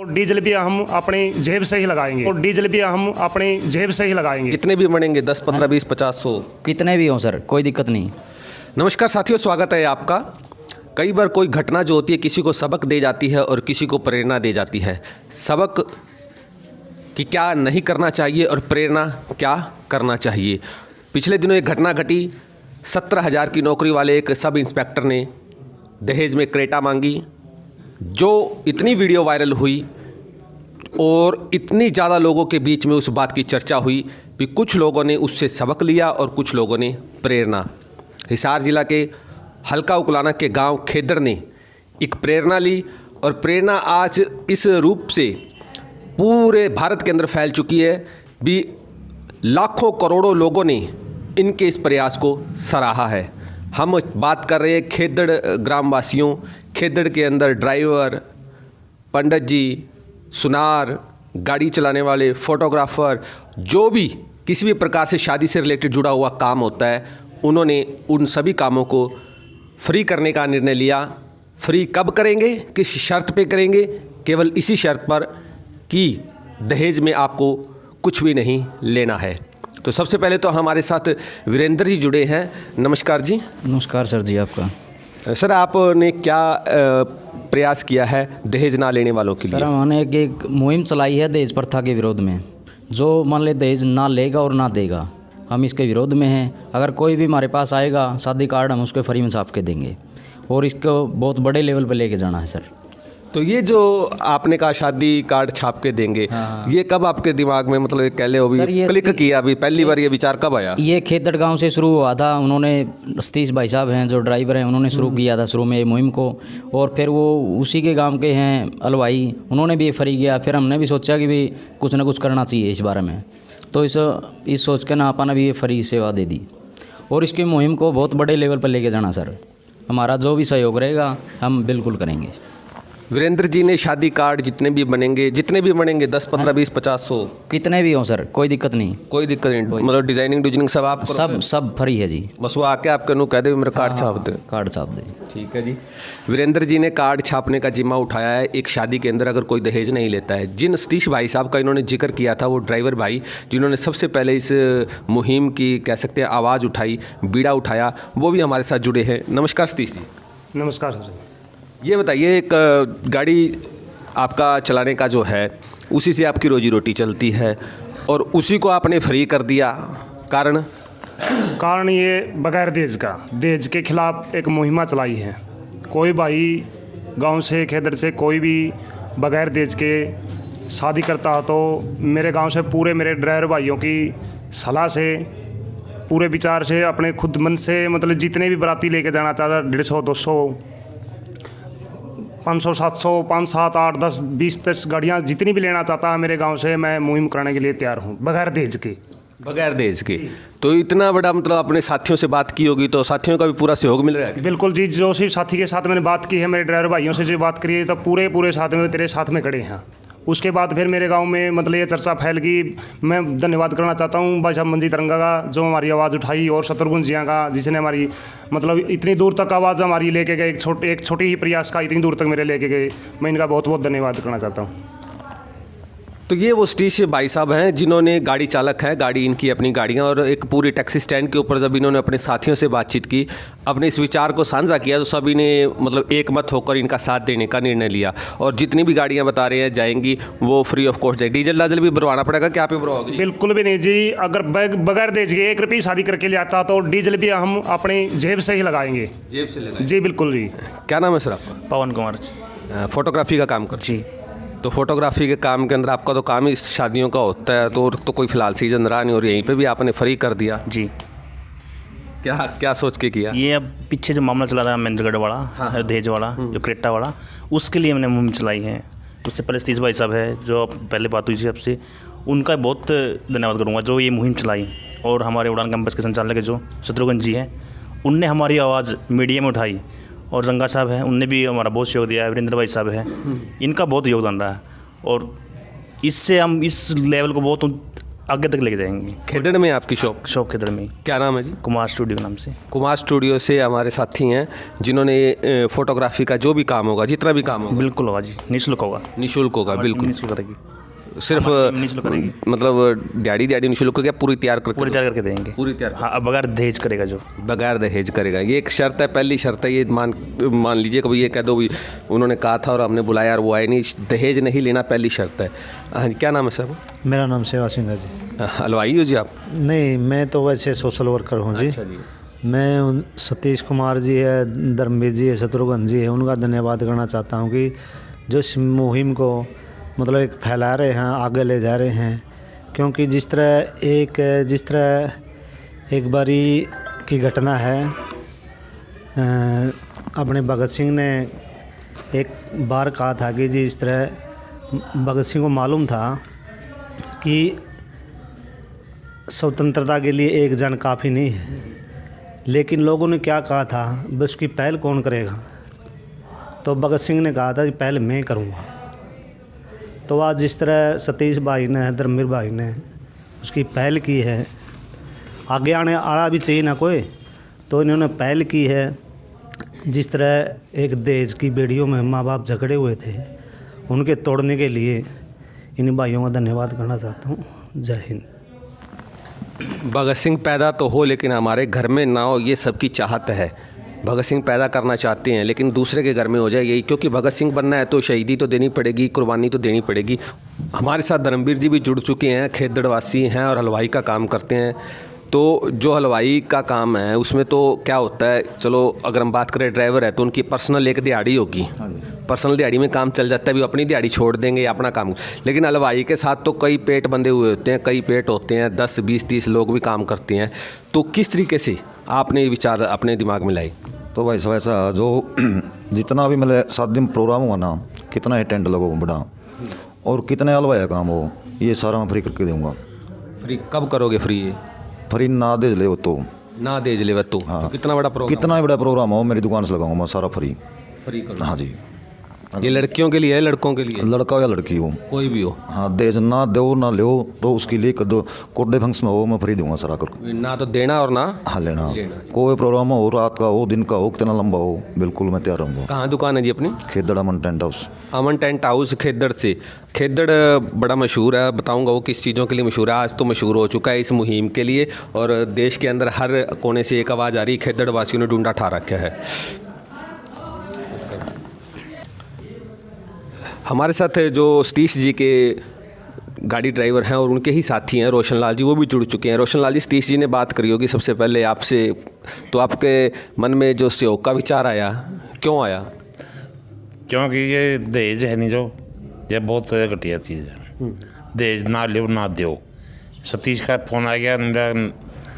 और डीजल भी हम अपनी जेब से ही लगाएंगे और डीजल भी हम अपनी जेब से ही लगाएंगे। कितने भी बढ़ेंगे 10, 15, 20, 50, 100 कितने भी हों सर, कोई दिक्कत नहीं। नमस्कार साथियों, स्वागत है आपका। कई बार कोई घटना जो होती है किसी को सबक दे जाती है और किसी को प्रेरणा दे जाती है। सबक कि क्या नहीं करना चाहिए और प्रेरणा क्या करना चाहिए। पिछले दिनों एक घटना घटी। 17,000 की नौकरी वाले एक सब इंस्पेक्टर ने दहेज में क्रेटा मांगी, जो इतनी वीडियो वायरल हुई और इतनी ज़्यादा लोगों के बीच में उस बात की चर्चा हुई कि कुछ लोगों ने उससे सबक लिया और कुछ लोगों ने प्रेरणा। हिसार जिला के हल्का उकलाना के गांव खेदड़ ने एक प्रेरणा ली और प्रेरणा आज इस रूप से पूरे भारत के अंदर फैल चुकी है भी लाखों करोड़ों लोगों ने इनके इस प्रयास को सराहा है। हम बात कर रहे हैं खेदड़ ग्रामवासियों, खेदड़ के अंदर ड्राइवर, पंडित जी, सुनार, गाड़ी चलाने वाले, फोटोग्राफर, जो भी किसी भी प्रकार से शादी से रिलेटेड जुड़ा हुआ काम होता है, उन्होंने उन सभी कामों को फ्री करने का निर्णय लिया। फ्री कब करेंगे, किस शर्त पे करेंगे? केवल इसी शर्त पर कि दहेज में आपको कुछ भी नहीं लेना है। तो सबसे पहले तो हमारे साथ वीरेंद्र जी जुड़े हैं। नमस्कार जी। नमस्कार सर जी आपका। सर आपने क्या प्रयास किया है दहेज ना लेने वालों के लिए? सर हमने एक मुहिम चलाई है दहेज प्रथा के विरोध में। जो मान ले दहेज ना लेगा और ना देगा, हम इसके विरोध में हैं। अगर कोई भी हमारे पास आएगा शादी कार्ड, हम उसको फ्री में छाप के देंगे और इसको बहुत बड़े लेवल पर लेके जाना है सर। तो ये जो आपने कहा शादी कार्ड छाप के देंगे, ये कब आपके दिमाग में मतलब कह ले हो भी क्लिक किया? अभी पहली बार ये विचार कब आया? ये खेदड़ गांव से शुरू हुआ था। उन्होंने सतीश भाई साहब हैं जो ड्राइवर हैं, उन्होंने शुरू किया था शुरू में ये मुहिम को। और फिर वो उसी के गांव के हैं अलवाई, उन्होंने भी ये फ्री किया। फिर हमने भी सोचा कि भी कुछ ना कुछ करना चाहिए इस बारे में। तो इस सोच के ना अपन भी ये फ्री सेवा दे दी और इसकी मुहिम को बहुत बड़े लेवल पर लेके जाना सर। हमारा जो भी सहयोग रहेगा हम बिल्कुल करेंगे। वीरेंद्र जी ने शादी कार्ड जितने भी बनेंगे 10, 15, 20, 50, 100 कितने भी हों सर, कोई दिक्कत नहीं। कोई दिक्कत नहीं, मतलब डिजाइनिंग सब आप सब फ्री है जी। बस वो आके आपके नु कह दे मेरा कार्ड छाप दे। कार्ड छाप दे। ठीक है जी। वीरेंद्र जी ने कार्ड छापने का जिम्मा उठाया है। एक शादी के अंदर अगर कोई दहेज नहीं लेता है, जिन सतीश भाई साहब का इन्होंने जिक्र किया था, वो ड्राइवर भाई जिन्होंने सबसे पहले इस मुहिम की कह सकते हैं आवाज़ उठाई, बीड़ा उठाया, वो भी हमारे साथ जुड़े हैं। नमस्कार सतीश जी। नमस्कार सर। ये बताइए, एक गाड़ी आपका चलाने का जो है उसी से आपकी रोजी रोटी चलती है और उसी को आपने फ्री कर दिया, कारण ये बगैर दहेज के खिलाफ एक मुहिम चलाई है। कोई भाई गांव से खेदड़ से कोई भी बगैर दहेज के शादी करता हो तो मेरे गांव से पूरे मेरे ड्राइवर भाइयों की सलाह से, पूरे विचार से, अपने खुद मन से, मतलब जितने भी बाराती लेके जाना चाहता, 150, 200, 500, 700, 5, 7, 8, 10, 20, 30 गाड़ियाँ जितनी भी लेना चाहता है मेरे गांव से, मैं मुहिम कराने के लिए तैयार हूँ बगैर दहेज के। तो इतना बड़ा मतलब अपने साथियों से बात की होगी, तो साथियों का भी पूरा सहयोग मिल रहा है? बिल्कुल जी। जो सिर्फ साथी के साथ मैंने बात की है, मेरे ड्राइवर भाइयों से जो बात करी है, तो पूरे साथ में तेरे साथ में खड़े हैं। उसके बाद फिर मेरे गांव में मतलब ये चर्चा फैल गई। मैं धन्यवाद करना चाहता हूँ भाई साहब मंजीत रंगा का, जो हमारी आवाज़ उठाई, और शत्रुघ्न जिया का, जिसने हमारी मतलब इतनी दूर तक आवाज़ हमारी लेके गए, एक छोटी ही प्रयास का इतनी दूर तक मेरे लेके गए। मैं इनका बहुत बहुत धन्यवाद करना चाहता हूँ। तो ये वो सतीश भाई साहब हैं जिन्होंने, गाड़ी चालक हैं, गाड़ी इनकी अपनी गाड़ियाँ, और एक पूरी टैक्सी स्टैंड के ऊपर जब इन्होंने अपने साथियों से बातचीत की, अपने इस विचार को साझा किया, तो सभी ने मतलब एक मत होकर इनका साथ देने का निर्णय लिया। और जितनी भी गाड़ियाँ बता रहे हैं जाएंगी वो फ्री ऑफ कॉस्ट जाएगी। डीजल भी भरवाना पड़ेगा? क्या पे भरवाओगे? बिल्कुल भी नहीं जी। अगर बगैर दहेज के 1 रुपये शादी करके ले आता तो डीजल भी हम अपनी जेब से ही लगाएंगे। जेब से लगाएंगे जी, बिल्कुल जी। क्या नाम है सर आपका? पवन कुमार। फोटोग्राफी का काम कर जी। तो फोटोग्राफी के काम के अंदर आपका तो काम ही शादियों का होता है, तो कोई फिलहाल सीजन रहा नहीं और यहीं पे भी आपने फ्री कर दिया जी। क्या सोच के किया? ये अब पीछे जो मामला चला था महेंद्रगढ़ वाला, दहेज वाला, जो क्रेटा वाला, उसके लिए हमने मुहिम चलाई है। उससे पहले सतीश भाई साहब है, जो पहले बात हुई थी आपसे, उनका बहुत धन्यवाद करूँगा जो ये मुहिम चलाई। और हमारे उड़ान कैंपस के संचालक जो शत्रुघ्न जी हैं, उनने हमारी आवाज़ मीडिया में उठाई। और रंगा साहब हैं, उनने भी हमारा बहुत सहयोग दिया है। वीरेंद्र भाई साहब हैं, इनका बहुत योगदान रहा है। और इससे हम इस लेवल को बहुत आगे तक लेके जाएंगे। खेदड़ में आपकी शॉप, शॉप खेदड़ में, क्या नाम है जी? कुमार स्टूडियो नाम से। कुमार स्टूडियो से हमारे साथी हैं जिन्होंने फोटोग्राफी का जो भी काम होगा, जितना भी काम होगा, बिल्कुल होगा जी, निःशुल्क होगा। निःशुल्क होगा, बिल्कुल निःशुल्क करेगी, सिर्फ निःशुल्क करेगी, मतलब दिहाड़ी निःशुल्क क्या पूरी तैयार करके पूरी तैयार करके देंगे। पूरी तैयार हाँ, अब बगैर दहेज करेगा जो। बगैर दहेज करेगा, ये एक शर्त है, पहली शर्त है। ये मान लीजिए कभी ये कह दो भी उन्होंने कहा था और हमने बुलाया और वो आए नहीं, दहेज नहीं लेना पहली शर्त है। हाँ जी, क्या नाम है सर? मेरा नाम सेवा सिंह है जी। हलवाई हो जी आप? नहीं, मैं तो वैसे सोशल वर्कर हूँ जी। अच्छा जी। मैं सतीश कुमार जी है, धर्मवीर जी है, शत्रुघ्न जी है, उनका धन्यवाद करना चाहता हूँ कि जो इस मुहिम को मतलब एक फैला रहे हैं, आगे ले जा रहे हैं। क्योंकि जिस तरह एक बारी की घटना है, अपने भगत सिंह ने एक बार कहा था कि जी इस तरह भगत सिंह को मालूम था कि स्वतंत्रता के लिए एक जन काफ़ी नहीं है, लेकिन लोगों ने क्या कहा था, बस उसकी पहल कौन करेगा। तो भगत सिंह ने कहा था कि पहल मैं करूँगा। तो आज जिस तरह सतीश भाई ने, धर्मवीर भाई ने उसकी पहल की है, आगे आने आड़ा भी चाहिए ना कोई, तो इन्होंने पहल की है। जिस तरह एक दहेज की बेड़ियों में माँ बाप झगड़े हुए थे, उनके तोड़ने के लिए इन भाइयों का धन्यवाद करना चाहता हूँ। जय हिंद। भगत सिंह पैदा तो हो लेकिन हमारे घर में ना हो, ये सबकी चाहत है। भगत सिंह पैदा करना चाहते हैं लेकिन दूसरे के घर में हो जाए, यही क्योंकि भगत सिंह बनना है तो शहीदी तो देनी पड़ेगी, कुर्बानी तो देनी पड़ेगी। हमारे साथ धर्मवीर जी भी जुड़ चुके हैं, खेदड़वासी हैं और हलवाई का काम करते हैं। तो जो हलवाई का काम है उसमें तो क्या होता है, चलो अगर हम बात करें ड्राइवर है तो उनकी पर्सनल एक दिहाड़ी होगी, पर्सनल दिहाड़ी में काम चल जाता है, भी अपनी दिहाड़ी छोड़ देंगे अपना काम। लेकिन हलवाई के साथ तो कई पेट बंधे हुए होते हैं, कई पेट होते हैं, 10 20 30 लोग भी काम करते हैं। तो किस तरीके से आपने ये विचार अपने दिमाग में लाई? तो भाई साहब ऐसा जो जितना भी मतलब 7 दिन प्रोग्राम हुआ ना, कितना ही टेंट लगो बड़ा और कितने हलवाई काम हो, ये सारा मैं फ्री करके दूँगा। फ्री कब करोगे? फ्री फ्री ना दे ले हो तो ना दे ले तो हाँ। कितना बड़ा प्रोग्राम, कितना ही बड़ा प्रोग्राम हो, मेरी दुकान से लगाऊंगा मैं सारा फ्री। फ्री करो। हाँ जी। ये लड़कियों के लिए है, लड़कों के लिए? लड़का या लड़की हो, कोई भी हो। हाँ, दहेज ना दो ना लो तो उसके लिए कर दो, कोडे फंक्शन हो मैं फ्री दूंगा सारा कर। ना तो देना और ना हाँ लेना। कोई प्रोग्राम हो, रात का हो, दिन का हो, कितना लंबा हो, बिल्कुल मैं तैयार रहूँगा। कहाँ दुकान है जी अपनी? खेदड़ अमन टेंट हाउस। अमन टेंट हाउस खेदड़ से। खेदड़ बड़ा मशहूर है, बताऊंगा वो किस चीज़ों के लिए मशहूर है। आज तो मशहूर हो चुका है इस मुहिम के लिए और देश के अंदर हर कोने से एक आवाज़ आ रही, खेदड़ वासियों ने ढूंढा ठा रखा है। हमारे साथ जो सतीश जी के गाड़ी ड्राइवर हैं और उनके ही साथी हैं रोशन लाल जी, वो भी जुड़ चुके हैं। रोशन लाल जी, सतीश जी ने बात करी होगी सबसे पहले आपसे, तो आपके मन में जो सहयोग का विचार आया, क्यों आया? क्योंकि ये दहेज है नहीं जो, ये बहुत घटिया चीज़ है। दहेज ना लो ना दो। सतीश का फ़ोन आ गया, मेरा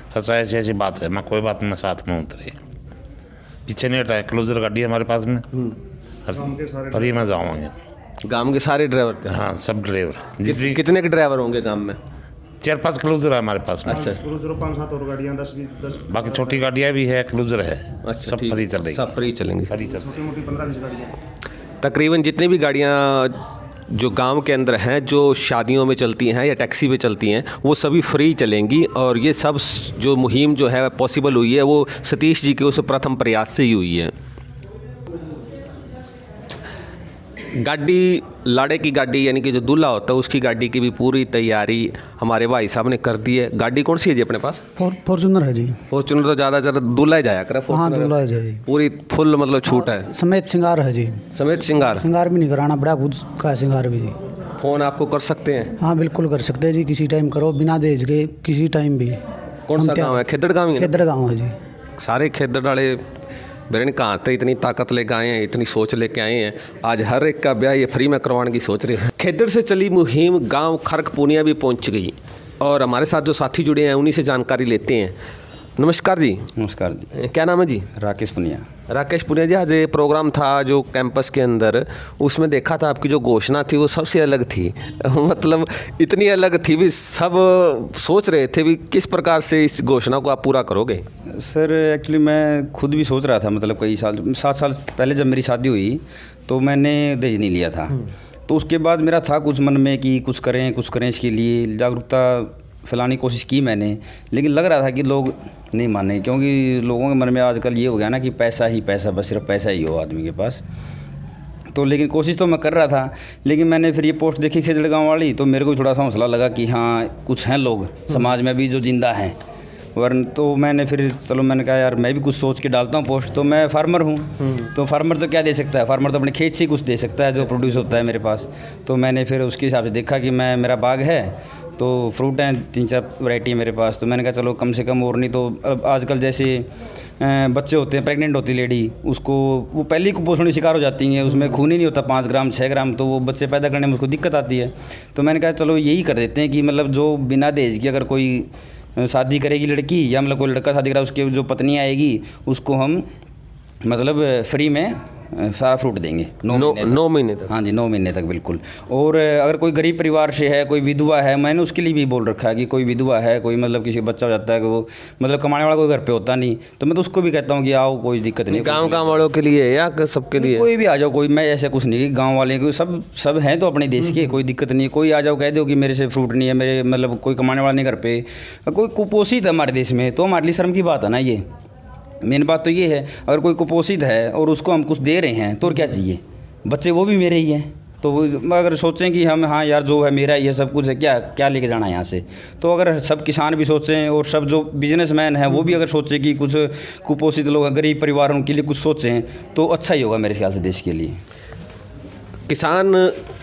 सच्चा ऐसी ऐसी बात है, मैं कोई बात में साथ में उतरे, पीछे नहीं हटाया। क्लोजर गाड़ी है हमारे पास में, पर ये मैं जाऊँगा। गांव के सारे ड्राइवर थे? हाँ, सब ड्राइवर। कितने के ड्राइवर होंगे गांव में? 4-5 क्लोजर है हमारे पास में। अच्छा, 5-7 और गाड़ियाँ 10-20 बाकी छोटी गाड़ियाँ भी है, क्लोजर है। अच्छा, सब फ्री चल रही, सब फ्री चलेंगे। फ्री चल रही। मोटी 15-20 गाड़ियाँ। तकरीबन जितनी भी गाड़ियाँ जो गांव के अंदर हैं, जो शादियों में चलती हैं या टैक्सी पे चलती हैं, वो सभी फ्री चलेंगी। और ये सब जो मुहिम जो है पॉसिबल हुई है वो सतीश जी के उस प्रथम प्रयास से ही हुई है। गाड़ी, लाड़े की गाड़ी यानी कि जो दूल्हा होता है उसकी गाड़ी की भी पूरी तैयारी हमारे भाई साहब ने कर दी है। गाड़ी कौन सी है जी अपने पास? फॉर्चूनर है जी। फॉर्चूनर तो ज़्यादा दूल्हा ही जाया करे। हाँ, दूल्हा है जी। पूरी फुल मतलब छूट है, समेत श्रृंगार है जी। समेत श्रृंगार? श्रृंगार भी नहीं कराना, बड़ा खुद का श्रृंगार भी जी। फ़ोन आपको कर सकते हैं? हाँ बिल्कुल कर सकते हैं जी, किसी टाइम करो, बिना दहेज के किसी टाइम भी। कौन सा गाँव है? खेदड़ गाँव ही? खेदड़ गाँव है जी। सारे खेदड़ वाले बेरन कहाँ थे, इतनी ताकत लेके आए हैं, इतनी सोच लेके आए हैं, आज हर एक का ब्याह ये फ्री में करवाने की सोच रहे हैं। खेदड़ से चली मुहिम गांव खरक पूनिया भी पहुंच गई और हमारे साथ जो साथी जुड़े हैं उन्हीं से जानकारी लेते हैं। नमस्कार जी। नमस्कार जी। क्या नाम है जी? राकेश पुनिया। राकेश पुनिया जी, आज ये प्रोग्राम था जो कैंपस के अंदर, उसमें देखा था आपकी जो घोषणा थी वो सबसे अलग थी। मतलब इतनी अलग थी भी सब सोच रहे थे भी किस प्रकार से इस घोषणा को आप पूरा करोगे। सर एक्चुअली मैं खुद भी सोच रहा था, मतलब कई साल 7 साल पहले जब मेरी शादी हुई तो मैंने दहेज नहीं लिया था। तो उसके बाद मेरा था कुछ मन में कि कुछ करें इसके लिए, जागरूकता फैलाने की कोशिश की मैंने, लेकिन लग रहा था कि लोग नहीं माने, क्योंकि लोगों के मन में आजकल ये हो गया ना कि पैसा ही पैसा, बस सिर्फ पैसा ही हो आदमी के पास। तो लेकिन कोशिश तो मैं कर रहा था, लेकिन मैंने फिर ये पोस्ट देखी खेजड़ गाँव वाली, तो मेरे को थोड़ा सा हौसला लगा कि हाँ कुछ हैं लोग समाज में भी जो जिंदा हैं। वरन तो मैंने फिर चलो मैंने कहा यार मैं भी कुछ सोच के डालता हूँ पोस्ट। तो मैं फार्मर हूँ, तो फार्मर तो क्या दे सकता है, फार्मर तो अपने खेत से ही कुछ दे सकता है जो प्रोड्यूस होता है मेरे पास। तो मैंने फिर उसके हिसाब से देखा कि मेरा बाग है, तो फ्रूट हैं 3-4 वैरायटी है मेरे पास। तो मैंने कहा चलो कम से कम, और नहीं तो अब आजकल जैसे बच्चे होते हैं, प्रेग्नेंट होती लेडी, उसको वो पहले ही कुपोषण शिकार हो जाती हैं, उसमें खून ही नहीं होता 5 ग्राम 6 ग्राम, तो वो बच्चे पैदा करने में उसको दिक्कत आती है। तो मैंने कहा चलो यही कर देते हैं कि मतलब जो बिना दहेज की अगर कोई शादी करेगी लड़की, या मतलब कोई लड़का शादी करा, उसके जो पत्नी आएगी उसको हम मतलब फ्री में सारा फ्रूट देंगे 9 महीने तक। हाँ जी, 9 महीने तक बिल्कुल। और अगर कोई गरीब परिवार से है, कोई विधवा है, मैंने उसके लिए भी बोल रखा है कि कोई विधवा है, कोई मतलब किसी का बच्चा हो जाता है कि वो मतलब कमाने वाला कोई घर पे होता नहीं, तो मैं तो उसको भी कहता हूँ कि आओ, कोई दिक्कत नहीं। गाँव वालों के लिए या सबके लिए? कोई भी आ जाओ, कोई, मैं ऐसा कुछ नहीं, गाँव वाले को सब हैं तो अपने देश के, कोई दिक्कत नहीं। कोई आ जाओ, कह दो कि मेरे से फ्रूट नहीं है, मेरे मतलब कोई कमाने वाला नहीं घर पे, कोई कुपोषित है हमारे देश में, तो हमारे लिए शर्म की बात है ना। ये मेन बात तो ये है, अगर कोई कुपोषित है और उसको हम कुछ दे रहे हैं तो और क्या चाहिए, बच्चे वो भी मेरे ही हैं। तो अगर सोचें कि हम हाँ यार जो है मेरा ही है, सब कुछ है, क्या लेके जाना है यहाँ से। तो अगर सब किसान भी सोचें और सब जो बिजनेसमैन हैं वो भी अगर सोचें कि कुछ कुपोषित लोग, गरीब परिवारों के लिए कुछ सोचें, तो अच्छा ही होगा मेरे ख्याल से देश के लिए। किसान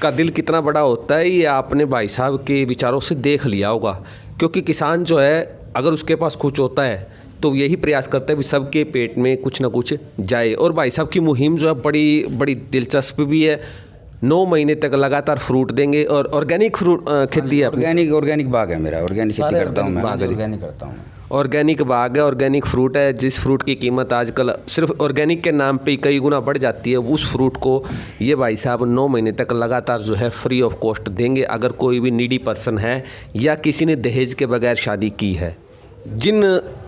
का दिल कितना बड़ा होता है ये आपने भाई साहब के विचारों से देख लिया होगा, क्योंकि किसान जो है अगर उसके पास कुछ होता है तो यही प्रयास करता है कि सबके पेट में कुछ ना कुछ जाए। और भाई साहब की मुहिम जो है बड़ी दिलचस्प भी है। 9 महीने तक लगातार फ्रूट देंगे और ऑर्गेनिक फ्रूट खेती है। ऑर्गेनिक बाग है मेरा, ऑर्गेनिक खेती करता हूँ मैं, ऑर्गेनिक करता हूँ। ऑर्गेनिक बाग है, ऑर्गेनिक फ्रूट है, जिस फ्रूट की कीमत आजकल सिर्फ ऑर्गेनिक के नाम पे कई गुना बढ़ जाती है, उस फ्रूट को ये भाई साहब 9 महीने तक लगातार जो है फ्री ऑफ कॉस्ट देंगे अगर कोई भी नीडी पर्सन है या किसी ने दहेज के बगैर शादी की है। जिन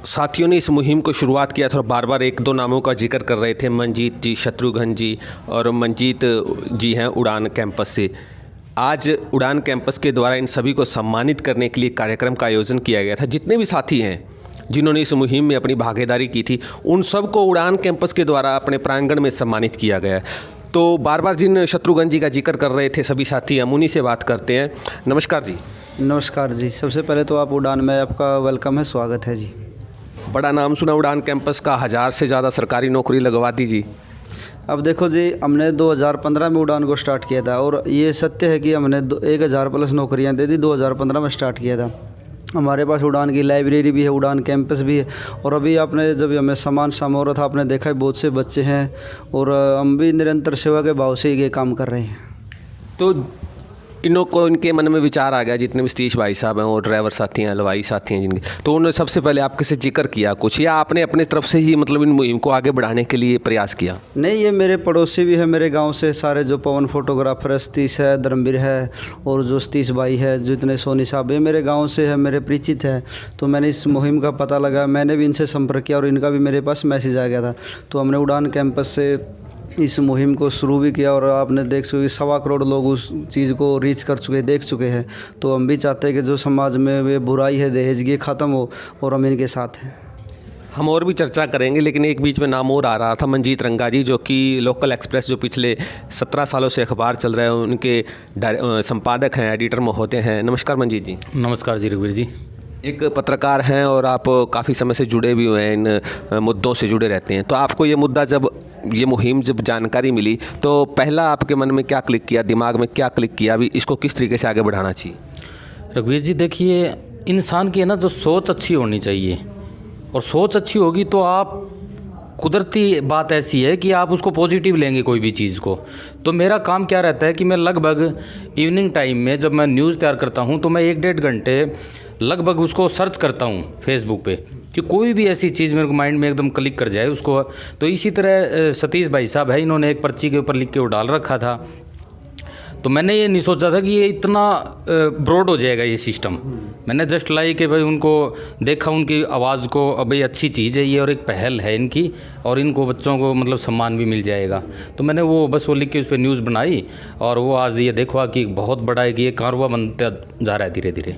साथियों ने इस मुहिम को शुरुआत किया था और बार बार 1-2 नामों का जिक्र कर रहे थे, मंजीत जी, शत्रुघ्न जी और मंजीत जी हैं उड़ान कैंपस से। आज उड़ान कैंपस के द्वारा इन सभी को सम्मानित करने के लिए कार्यक्रम का आयोजन किया गया था। जितने भी साथी हैं जिन्होंने इस मुहिम में अपनी भागीदारी की थी, उन सबको उड़ान कैंपस के द्वारा अपने प्रांगण में सम्मानित किया गया। तो बार बार जिन शत्रुघ्न जी का जिक्र कर रहे थे सभी साथी, हम उन्हीं से बात करते हैं। नमस्कार जी। नमस्कार जी। सबसे पहले तो आप उड़ान में आपका वेलकम है, स्वागत है जी। बड़ा नाम सुना उड़ान कैंपस का, 1000 से ज़्यादा सरकारी नौकरी लगवा दी जी। अब देखो जी, हमने 2015 में उड़ान को स्टार्ट किया था और ये सत्य है कि हमने 1000 प्लस नौकरियां दे दी। 2015 में स्टार्ट किया था। हमारे पास उड़ान की लाइब्रेरी भी है, उड़ान कैंपस भी है। और अभी आपने जब हमें सामान हो रहा था, आपने देखा है बहुत से बच्चे हैं और हम भी निरंतर सेवा के भाव से ये काम कर रहे हैं। तो इन्हों को इनके मन में विचार आ गया, जितने भी सतीश भाई साहब हैं और ड्राइवर साथी हैं, हलवाई साथी हैं जिनके, तो उन्होंने सबसे पहले आपके से जिक्र किया कुछ, या आपने अपने तरफ से ही मतलब इन मुहिम को आगे बढ़ाने के लिए प्रयास किया? नहीं, ये मेरे पड़ोसी भी है मेरे गांव से सारे, जो पवन फोटोग्राफर है, सतीश है, धर्मवीर है और जो सतीश भाई है, जितने सोनी साहब है, मेरे गाँव से है, मेरे परिचित है। तो मैंने इस मुहिम का पता लगा, मैंने भी इनसे संपर्क किया और इनका भी मेरे पास मैसेज आ गया था। तो हमने उड़ान कैंपस से इस मुहिम को शुरू भी किया और आपने देख चुके 1.25 करोड़ लोग उस चीज़ को रीच कर चुके, देख चुके हैं। तो हम भी चाहते हैं कि जो समाज में वे बुराई है दहेज की ख़त्म हो और हम इनके साथ हैं। हम और भी चर्चा करेंगे, लेकिन एक बीच में नाम और आ रहा था, मंजीत रंगा जी, जो कि लोकल एक्सप्रेस जो पिछले 17 सालों से अखबार चल रहा है उनके संपादक हैं, एडिटर महोदय हैं। नमस्कार मंजीत जी। नमस्कार जी रघुवीर जी। एक पत्रकार हैं और आप काफ़ी समय से जुड़े भी हुए हैं, इन मुद्दों से जुड़े रहते हैं। तो आपको ये मुद्दा जब ये मुहिम जब जानकारी मिली तो पहला आपके मन में क्या क्लिक किया, दिमाग में क्या क्लिक किया, अभी इसको किस तरीके से आगे बढ़ाना चाहिए? रघुवीर जी देखिए, इंसान की है ना जो सोच अच्छी होनी चाहिए, और सोच अच्छी होगी तो आप कुदरती बात ऐसी है कि आप उसको पॉजिटिव लेंगे कोई भी चीज़ को। तो मेरा काम क्या रहता है कि मैं लगभग इवनिंग टाइम में जब मैं न्यूज़ तैयार करता हूँ तो मैं 1-1.5 घंटे लगभग उसको सर्च करता हूँ फेसबुक पे कि कोई भी ऐसी चीज़ मेरे को माइंड में एकदम क्लिक कर जाए उसको। तो इसी तरह सतीश भाई साहब है, इन्होंने एक पर्ची के ऊपर लिख के वो डाल रखा था। तो मैंने ये नहीं सोचा था कि ये इतना ब्रॉड हो जाएगा ये सिस्टम। मैंने जस्ट लाई कि भाई उनको देखा, उनकी आवाज़ को, अब भाई अच्छी चीज़ है ये और एक पहल है इनकी, और इनको बच्चों को मतलब सम्मान भी मिल जाएगा। तो मैंने वो बस वो लिख के उस पर न्यूज़ बनाई और वो आज ये देखा कि बहुत बड़ा है कि ये कारवा बनता जा रहा है धीरे धीरे।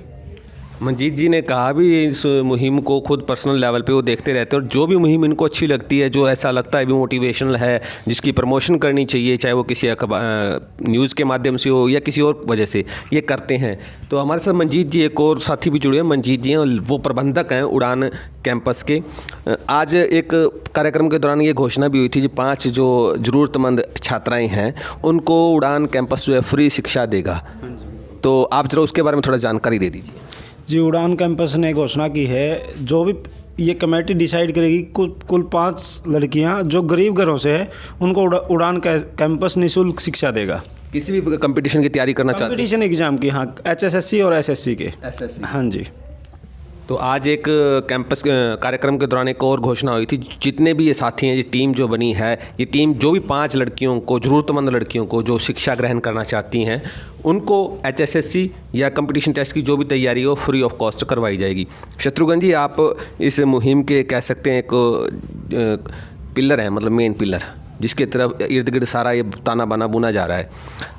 मंजीत जी ने कहा भी इस मुहिम को खुद पर्सनल लेवल पे वो देखते रहते हैं और जो भी मुहिम इनको अच्छी लगती है, जो ऐसा लगता है भी मोटिवेशनल है, जिसकी प्रमोशन करनी चाहिए, चाहे वो किसी न्यूज़ के माध्यम से हो या किसी और वजह से, ये करते हैं। तो हमारे साथ मंजीत जी एक और साथी भी जुड़े हैं। मंजीत जी हैं, वो प्रबंधक हैं उड़ान कैंपस के। आज एक कार्यक्रम के दौरान ये घोषणा भी हुई थी कि 5 जो ज़रूरतमंद छात्राएँ हैं उनको उड़ान कैंपस जो है फ्री शिक्षा देगा। तो आप जरा उसके बारे में थोड़ा जानकारी दे दीजिए। जी, उड़ान कैंपस ने घोषणा की है, जो भी ये कमेटी डिसाइड करेगी, कुल 5 लड़कियां जो गरीब घरों से है उनको उड़ान कैंपस निःशुल्क शिक्षा देगा। किसी भी कंपटीशन की तैयारी करना चाहते हैं? कंपटीशन एग्ज़ाम की, हाँ, HSSC और SSC के। हाँ जी। तो आज एक कैंपस कार्यक्रम के दौरान एक और घोषणा हुई थी, जितने भी ये साथी हैं, ये टीम जो बनी है, ये टीम जो भी 5 लड़कियों को, ज़रूरतमंद लड़कियों को जो शिक्षा ग्रहण करना चाहती हैं, उनको HSSC या कंपटीशन टेस्ट की जो भी तैयारी हो फ्री ऑफ कॉस्ट करवाई जाएगी। शत्रुघ्न जी, आप इस मुहिम के कह सकते हैं एक पिलर हैं, मतलब मेन पिलर, जिसके तरफ इर्द गिर्द सारा ये ताना बाना बुना जा रहा है।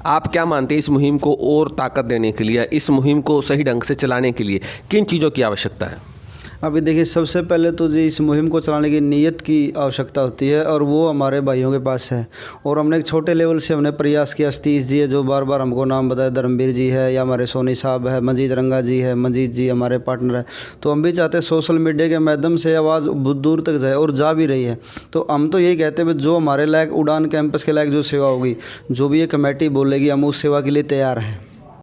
आप क्या मानते हैं इस मुहिम को और ताकत देने के लिए, इस मुहिम को सही ढंग से चलाने के लिए किन चीज़ों की आवश्यकता है? अभी देखिए, सबसे पहले तो जी इस मुहिम को चलाने की नीयत की आवश्यकता होती है और वो हमारे भाइयों के पास है। और हमने एक छोटे लेवल से हमने प्रयास किया। सतीश जी है जो बार बार हमको नाम बताए, धर्मवीर जी है, या हमारे सोनी साहब है, मंजीत रंगा जी है, मंजीत जी हमारे पार्टनर है। तो हम भी चाहते हैं सोशल मीडिया के माध्यम से आवाज़ बहुत दूर तक जाए, और जा भी रही है। तो हम तो यही कहते हैं जो हमारे लायक उड़ान कैंपस के लायक जो सेवा होगी, जो भी ये कमेटी बोलेगी, हम उस सेवा के लिए तैयार हैं।